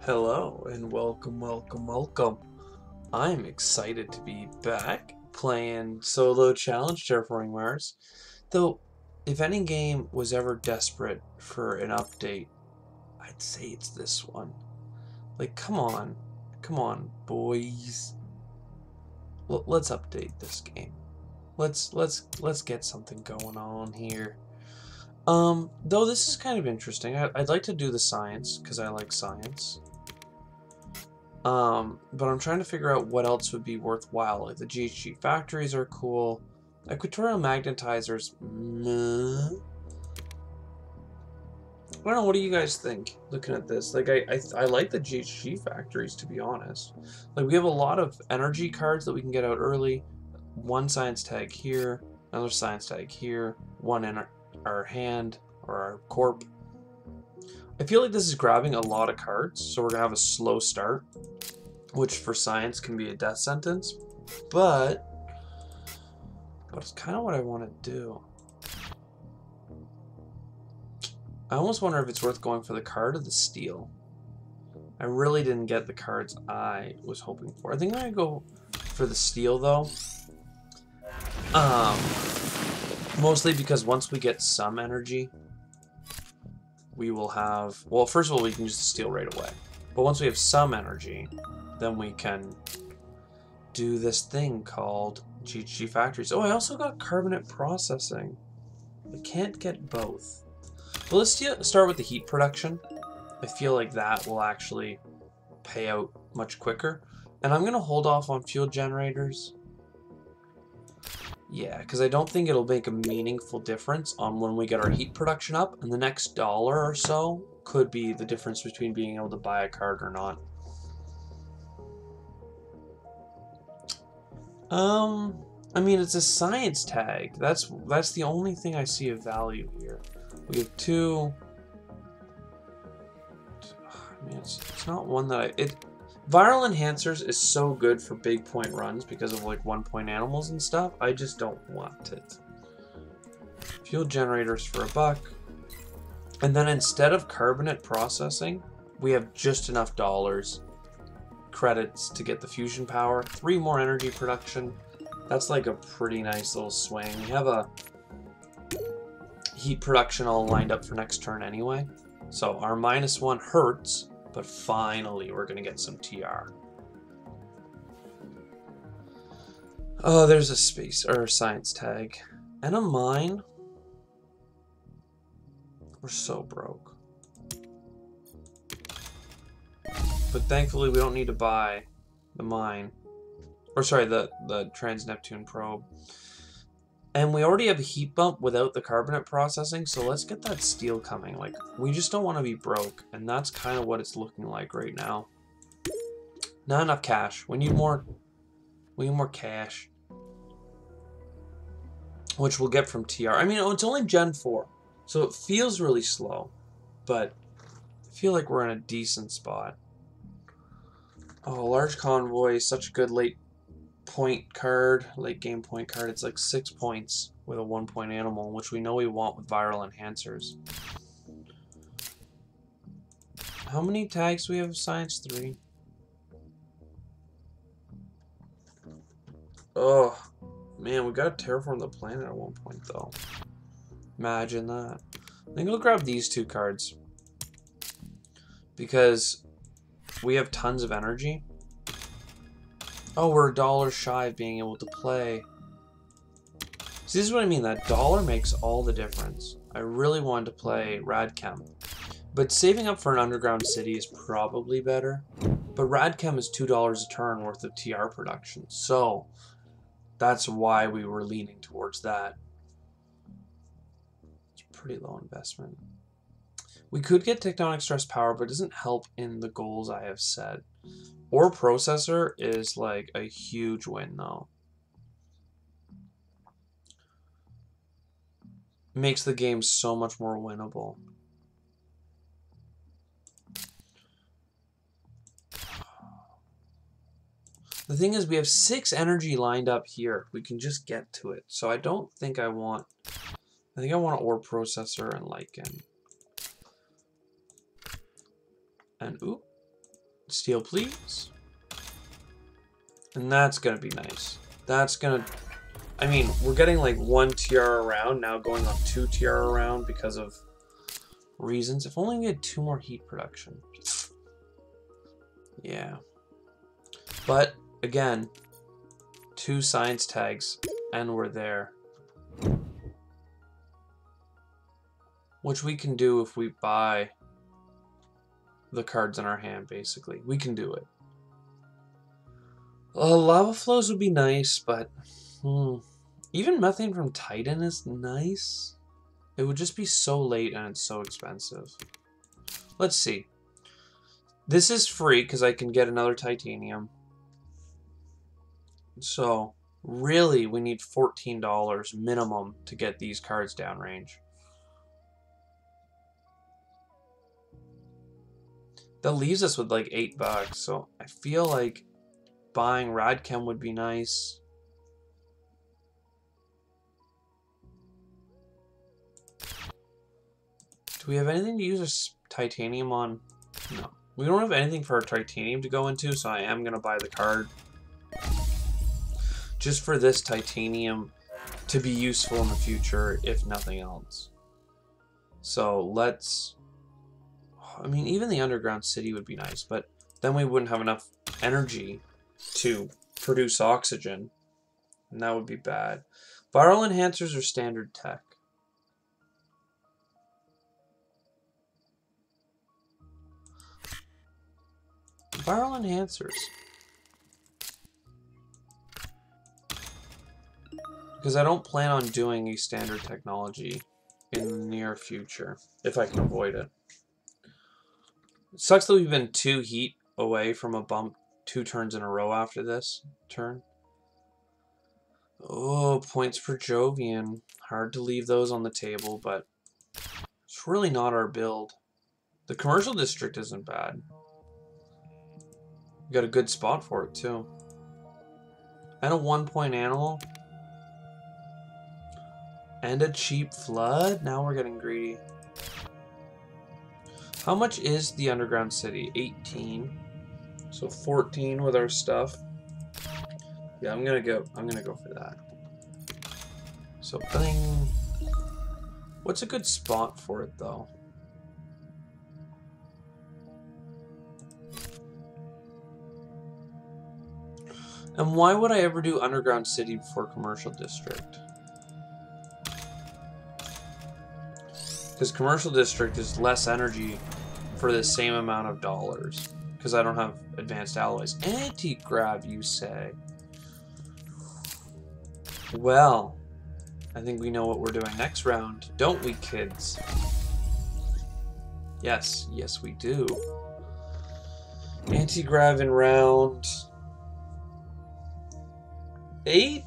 Hello and welcome. I'm excited to be back playing solo challenge Terraforming Mars. Though, if any game was ever desperate for an update, I'd say it's this one. Like, come on, boys. Let's update this game. Let's get something going on here. Though this is kind of interesting. I'd like to do the science because I like science. But I'm trying to figure out what else would be worthwhile. Like the GHG factories are cool. Equatorial magnetizers, meh. I don't know, what do you guys think looking at this? Like I like the GHG factories, to be honest. Like we have a lot of energy cards that we can get out early. One science tag here, another science tag here, one in our hand or our corp. I feel like this is grabbing a lot of cards, so we're gonna have a slow start, which for science can be a death sentence, but it's kind of what I want to do. I almost wonder if it's worth going for the card or the steal. I really didn't get the cards I was hoping for. I think I'm gonna go for the steal though. Mostly because once we get some energy, we will have, well, first of all, we can just steal right away. But once we have some energy, then we can do this thing called GHG factories. Oh, I also got carbonate processing. I can't get both. Well, let's start with the heat production. I feel like that will actually pay out much quicker. And I'm going to hold off on fuel generators. Yeah, because I don't think it'll make a meaningful difference on when we get our heat production up. And the next dollar or so could be the difference between being able to buy a card or not. I mean, it's a science tag. That's the only thing I see of value here. We have two. I mean, it's not one that viral enhancers is so good for big point runs because of like 1-point animals and stuff. I just don't want it. Fuel generators for $1. And then instead of carbonate processing, we have just enough dollars credits to get the fusion power. 3 more energy production. That's like a pretty nice little swing. We have a heat production all lined up for next turn anyway. So our -1 hurts, but finally we're gonna get some TR. Oh, there's a space or a science tag. And a mine. We're so broke. But thankfully we don't need to buy the mine. Or sorry, the Trans-Neptune probe. And we already have a heat bump without the carbonate processing, so let's get that steel coming. Like, we just don't want to be broke, and that's kind of what it's looking like right now. Not enough cash. We need more cash. Which we'll get from TR. I mean, it's only Gen 4, so it feels really slow, but I feel like we're in a decent spot. Oh, large convoy, such a good late game point card. It's like 6 points with a 1-point animal, which we know we want with viral enhancers. How many tags do we have of science? 3. Oh man, we gotta terraform the planet at one point though. Imagine that. I think I'll grab these 2 cards because we have tons of energy. Oh, we're $1 shy of being able to play. See, this is what I mean. That dollar makes all the difference. I really wanted to play Radchem. But saving up for an underground city is probably better. But Radchem is $2 a turn worth of TR production. So, that's why we were leaning towards that. It's a pretty low investment. We could get tectonic stress power, but it doesn't help in the goals I have set. Or processor is like a huge win though. Makes the game so much more winnable. The thing is, we have 6 energy lined up here. We can just get to it. So I don't think I want... I think I want an ore processor and lichen. And oop. Steel, please. And that's gonna be nice. That's gonna... I mean, we're getting like 1 TR a round, now going on 2 TR a round because of reasons. If only we had 2 more heat production. Yeah. But, again, 2 science tags, and we're there. Which we can do if we buy the cards in our hand, basically. We can do it. Lava flows would be nice, but... even methane from Titan is nice. It would just be so late and it's so expensive. Let's see. This is free because I can get another titanium. So, really, we need $14 minimum to get these cards downrange. That leaves us with like $8, so I feel like buying Radchem would be nice. Do we have anything to use our titanium on? No. We don't have anything for our titanium to go into, so I am going to buy the card. Just for this titanium to be useful in the future, if nothing else. So let's... I mean, even the underground city would be nice, but then we wouldn't have enough energy to produce oxygen, and that would be bad. Viral enhancers are standard tech. Viral enhancers. Because I don't plan on doing a standard technology in the near future, if I can avoid it. It sucks that we've been 2 heat away from a bump 2 turns in a row after this turn. Oh, points per Jovian. Hard to leave those on the table, but it's really not our build. The commercial district isn't bad. We got a good spot for it, too. And a 1-point animal. And a cheap flood. Now we're getting greedy. How much is the underground city? 18. So 14 with our stuff. Yeah, I'm gonna go for that. So bling. What's a good spot for it though? And why would I ever do underground city before commercial district? Because commercial district is less energy for the same amount of dollars. Because I don't have advanced alloys. Anti-grav, you say? Well, I think we know what we're doing next round, don't we, kids? Yes, yes we do. Anti-grav in round 8?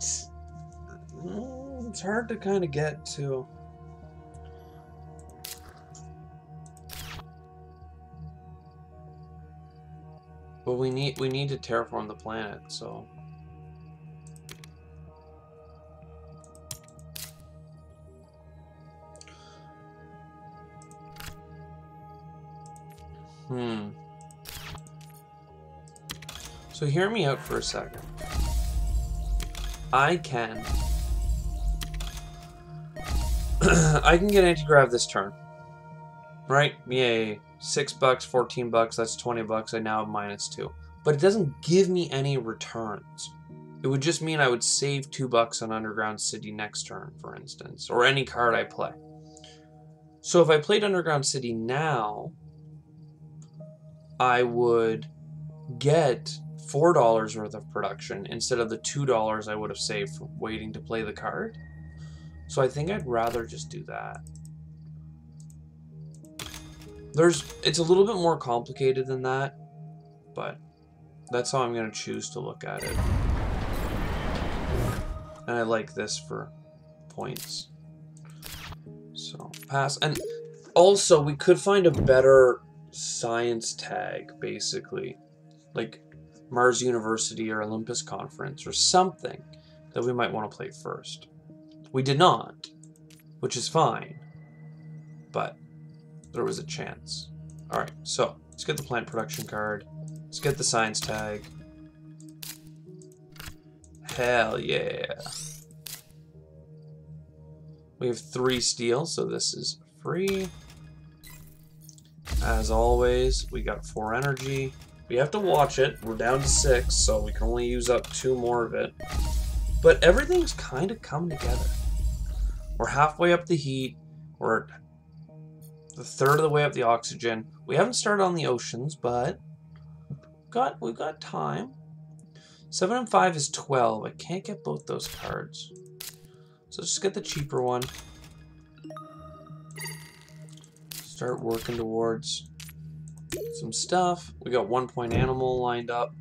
It's hard to kind of get to. But we need to terraform the planet, so. So hear me out for a second. I can get anti-grav this turn. Right? Yay. $6, $14, that's $20. I now have -2. But it doesn't give me any returns. It would just mean I would save $2 on Underground City next turn, for instance. Or any card I play. So if I played Underground City now, I would get $4 worth of production instead of the $2 I would have saved from waiting to play the card. So I think I'd rather just do that. It's a little bit more complicated than that, but that's how I'm going to choose to look at it. And I like this for points. So, pass. And also, we could find a better science tag, basically. Like Mars University or Olympus Conference or something that we might want to play first. We did not, which is fine, but there was a chance. Alright, so let's get the plant production card. Let's get the science tag. Hell yeah. We have 3 steel, so this is free. As always, we got 4 energy. We have to watch it. We're down to 6, so we can only use up 2 more of it. But everything's kind of come together. We're halfway up the heat. We're the third of the way up the oxygen. We haven't started on the oceans, but we've got time. 7 and 5 is 12. I can't get both those cards. So just get the cheaper one. Start working towards some stuff. We got 1 point animal lined up.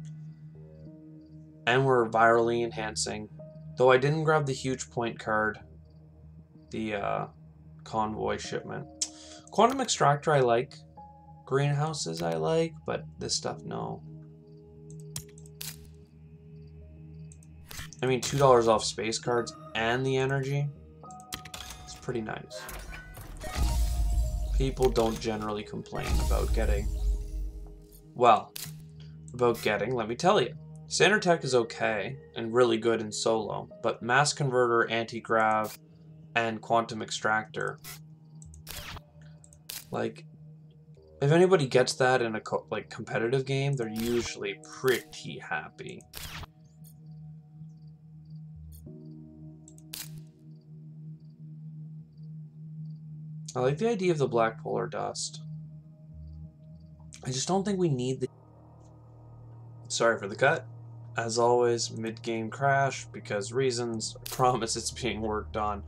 And we're virally enhancing. Though I didn't grab the huge point card. The convoy shipment. Quantum extractor I like. Greenhouses I like. But this stuff, no. I mean, $2 off space cards and the energy. It's pretty nice. People don't generally complain about getting... Well, let me tell you. Standard Tech is okay and really good in solo, but Mass Converter, Anti-Grav, and Quantum Extractor, like, if anybody gets that in a competitive game, they're usually pretty happy. I like the idea of the black polar dust. I just don't think we need the... Sorry for the cut. As always, mid-game crash because reasons. I promise it's being worked on.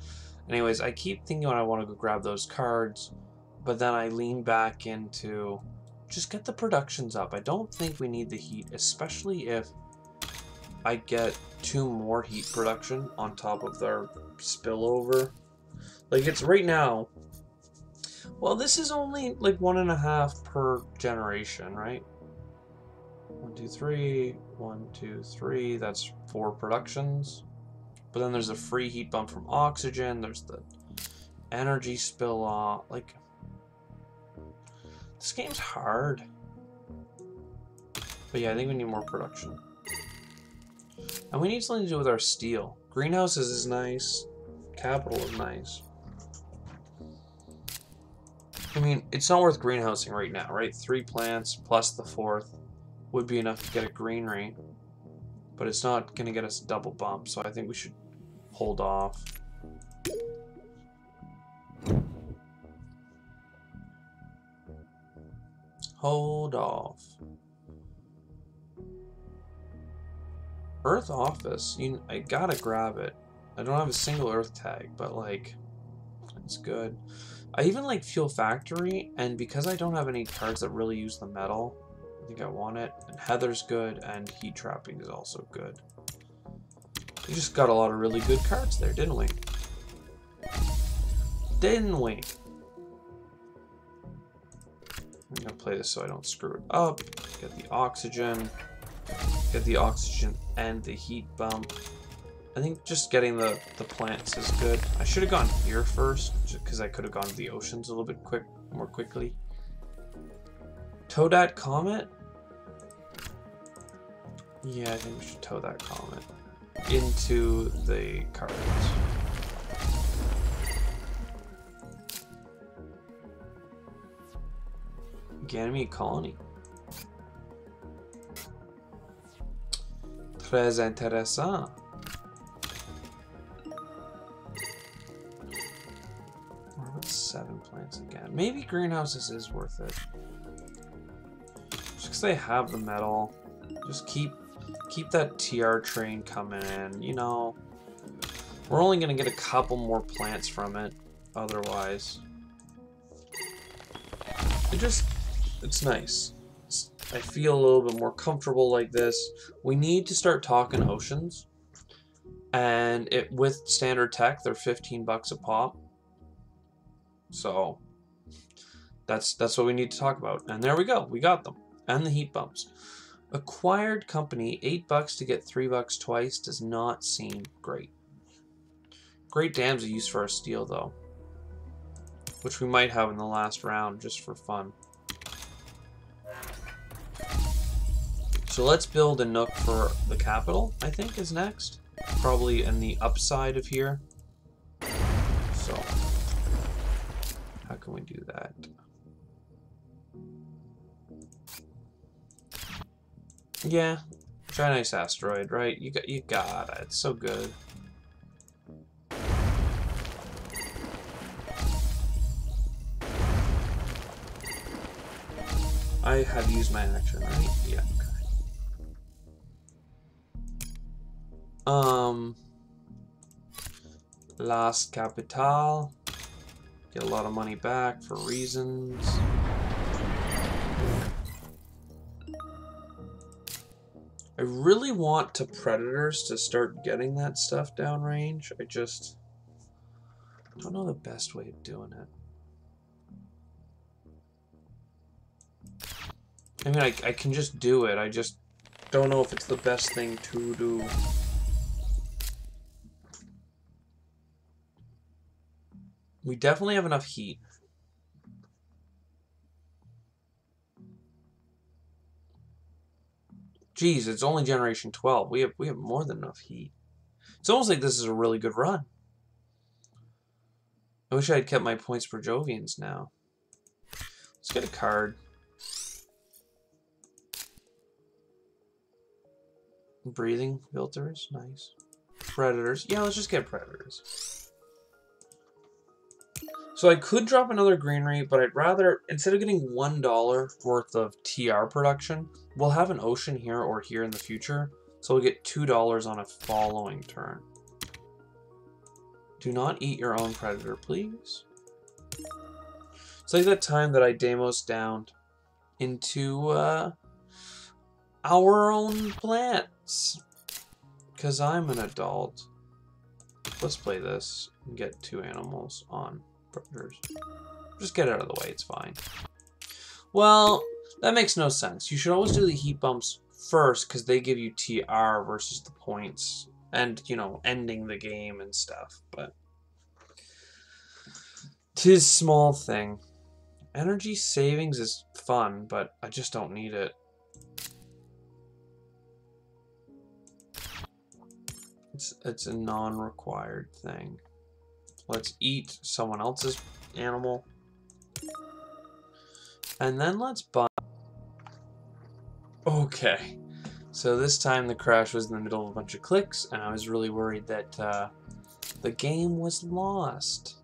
Anyways, I keep thinking when I want to go grab those cards, but then I lean back into just get the productions up. I don't think we need the heat, especially if I get 2 more heat production on top of their spillover. Like, it's right now... Well, this is only like 1.5 per generation, right? 1, 2, 3, 1, 2, 3. That's 4 productions. But then there's a free heat bump from oxygen. There's the energy spill off. Like, this game's hard. But yeah, I think we need more production. And we need something to do with our steel. Greenhouses is nice. Capital is nice. I mean, it's not worth greenhousing right now, right? 3 plants plus the 4th would be enough to get a greenery. But it's not going to get us a double bump, so I think we should hold off. Hold off. Earth Office. I gotta grab it. I don't have a single Earth tag, but like, it's good. I even like Fuel Factory, and because I don't have any cards that really use the metal, I think I want it. And Heather's good, and Heat Trapping is also good. We just got a lot of really good cards there, didn't we? Didn't we? I'm gonna play this so I don't screw it up. Get the oxygen. Get the oxygen and the heat bump. I think just getting the plants is good. I should have gone here first, because I could have gone to the oceans a little bit more quickly. Toad Comet? Yeah, I think we should tow that comet into the cards. Ganymede Colony. Très intéressant. What about 7 plants again? Maybe greenhouses is worth it. Just because they have the metal. Just keep that TR train coming in, you know. We're only going to get a couple more plants from it, otherwise. It's nice. I feel a little bit more comfortable like this. We need to start talking oceans. And with standard tech, they're $15 a pop. So that's what we need to talk about. And there we go. We got them. And the heat bumps. Acquired company, $8 to get $3 twice does not seem great. Great dams are used for our steel though, which we might have in the last round just for fun. So let's build a nook for the capital, I think, is next. Probably in the upside of here. So, how can we do that? Yeah, try nice asteroid, right? You got it. It's so good. I have used my action, right? Yeah. Okay. Last Capital. Get a lot of money back for reasons. I really want to Predators to start getting that stuff downrange. I just don't know the best way of doing it. I mean, I can just do it. I just don't know if it's the best thing to do. We definitely have enough heat. Geez, it's only generation 12. We have more than enough heat. It's almost like this is a really good run. I wish I had kept my points for Jovians now. Let's get a card. Breathing filters, nice. Predators. Yeah, let's just get Predators. So I could drop another greenery, but I'd rather, instead of getting $1 worth of TR production, we'll have an ocean here or here in the future, so we'll get $2 on a following turn. Do not eat your own predator, please. It's like that time that I Deimos down into our own plants. Because I'm an adult. Let's play this and get 2 animals on predators. Just get it out of the way, it's fine. Well, that makes no sense. You should always do the heat bumps first because they give you TR versus the points. And, you know, ending the game and stuff. But 'tis small thing. Energy savings is fun, but I just don't need it. It's a non-required thing. Let's eat someone else's animal. And then let's buy... Okay. So this time the crash was in the middle of a bunch of clicks, and I was really worried that the game was lost.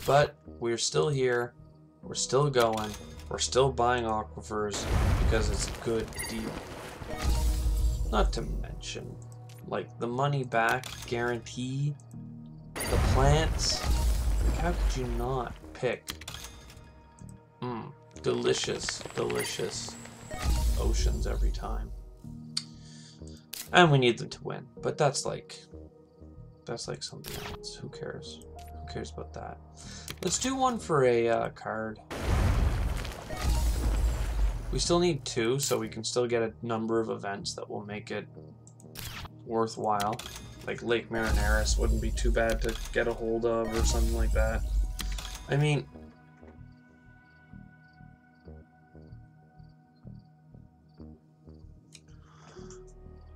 But we're still here. We're still going. We're still buying aquifers because it's a good deal. Not to mention, like, the money back guarantee, the plants. Like, how could you not pick? Delicious, delicious oceans every time. And we need them to win, but that's like something else. Who cares? Who cares about that? Let's do one for a card. We still need 2, so we can still get a number of events that will make it worthwhile. Like Lake Marineris wouldn't be too bad to get a hold of or something like that. I mean...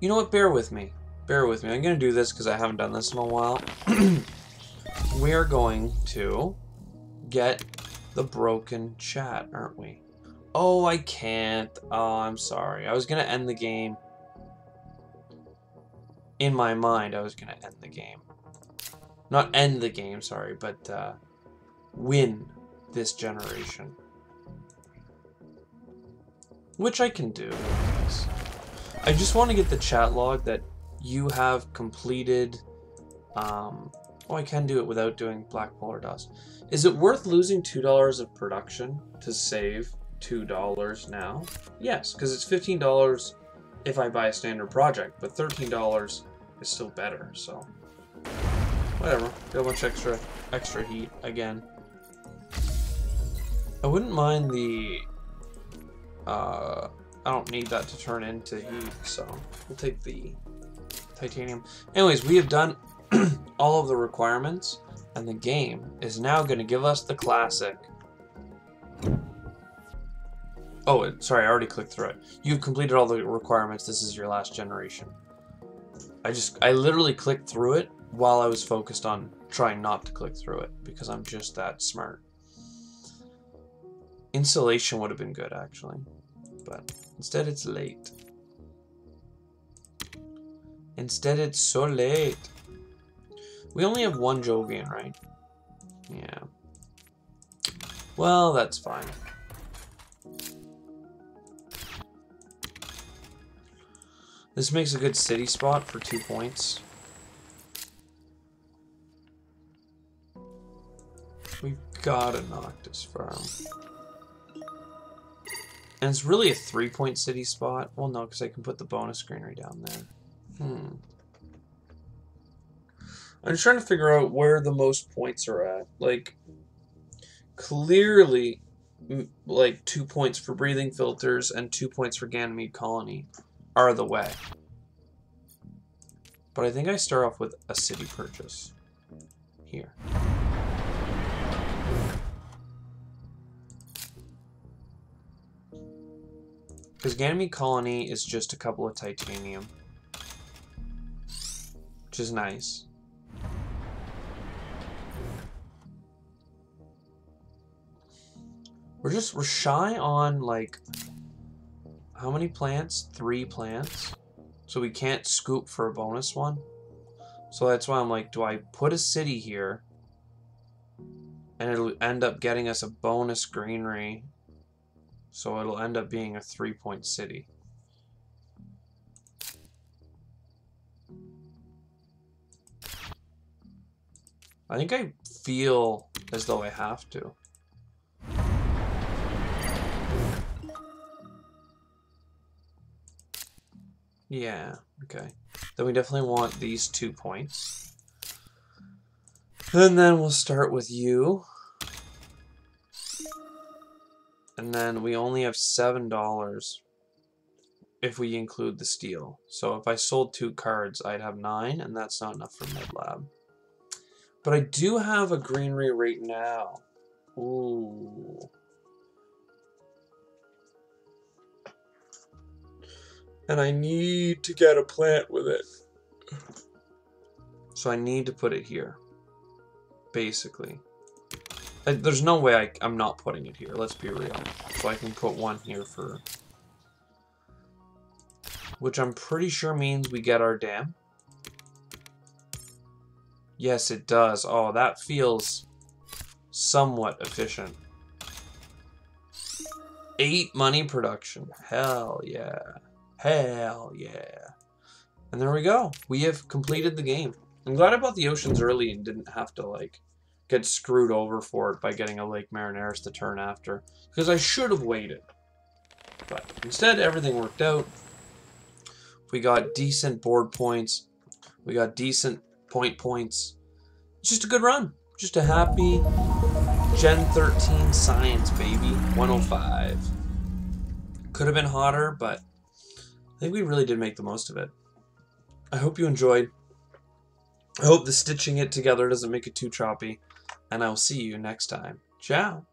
You know what? Bear with me. Bear with me. I'm going to do this because I haven't done this in a while. We are going to get the broken chat, aren't we? Oh, I can't. Oh, I'm sorry. I was going to end the game. In my mind, I was going to end the game. Not end the game, sorry, but win this generation. Which I can do, I guess. I just want to get the chat log that you have completed... oh, I can do it without doing black polar dust. Is it worth losing $2 of production to save $2 now? Yes, because it's $15 if I buy a standard project, but $13 is still better, so... Whatever. Get a bunch extra heat again. I wouldn't mind the... I don't need that to turn into heat, so we'll take the titanium. Anyways, we have done all of the requirements, and the game is now going to give us the classic. Oh, sorry, I already clicked through it. You've completed all the requirements. This is your last generation. I literally clicked through it while I was focused on trying not to click through it because I'm just that smart. Insulation would have been good, actually. But instead it's late. Instead it's so late. We only have one Jovian, right? Yeah. Well, that's fine. This makes a good city spot for 2 points. We've got a Noctis farm. And it's really a 3-point city spot. Well, no, because I can put the bonus greenery down there. I'm trying to figure out where the most points are at. Like, clearly, like 2 points for breathing filters and 2 points for Ganymede Colony are the way. But I think I start off with a city purchase here. Because Ganymede Colony is just a couple of titanium, which is nice. We're shy on, like, how many plants? 3 plants. So we can't scoop for a bonus one. So that's why I'm like, do I put a city here? And it'll end up getting us a bonus greenery. So it'll end up being a 3-point city. I think I feel as though I have to. Yeah, okay. Then we definitely want these 2 points. And then we'll start with you. And then we only have $7 if we include the steel. So if I sold 2 cards, I'd have 9, and that's not enough for mid-lab. But I do have a greenery right now. Ooh. And I need to get a plant with it. So I need to put it here. Basically. There's no way I'm not putting it here, let's be real. So I can put one here for... Which I'm pretty sure means we get our dam. Yes, it does. Oh, that feels somewhat efficient. 8 money production. Hell yeah. Hell yeah. And there we go. We have completed the game. I'm glad I bought the oceans early and didn't have to, like, get screwed over for it by getting a Lake Marineris the turn after. Because I should have waited. But instead, everything worked out. We got decent board points. We got decent points. It's just a good run. Just a happy Gen 13 science, baby. 105. Could have been hotter, but I think we really did make the most of it. I hope you enjoyed. I hope the stitching it together doesn't make it too choppy. And I will see you next time. Ciao.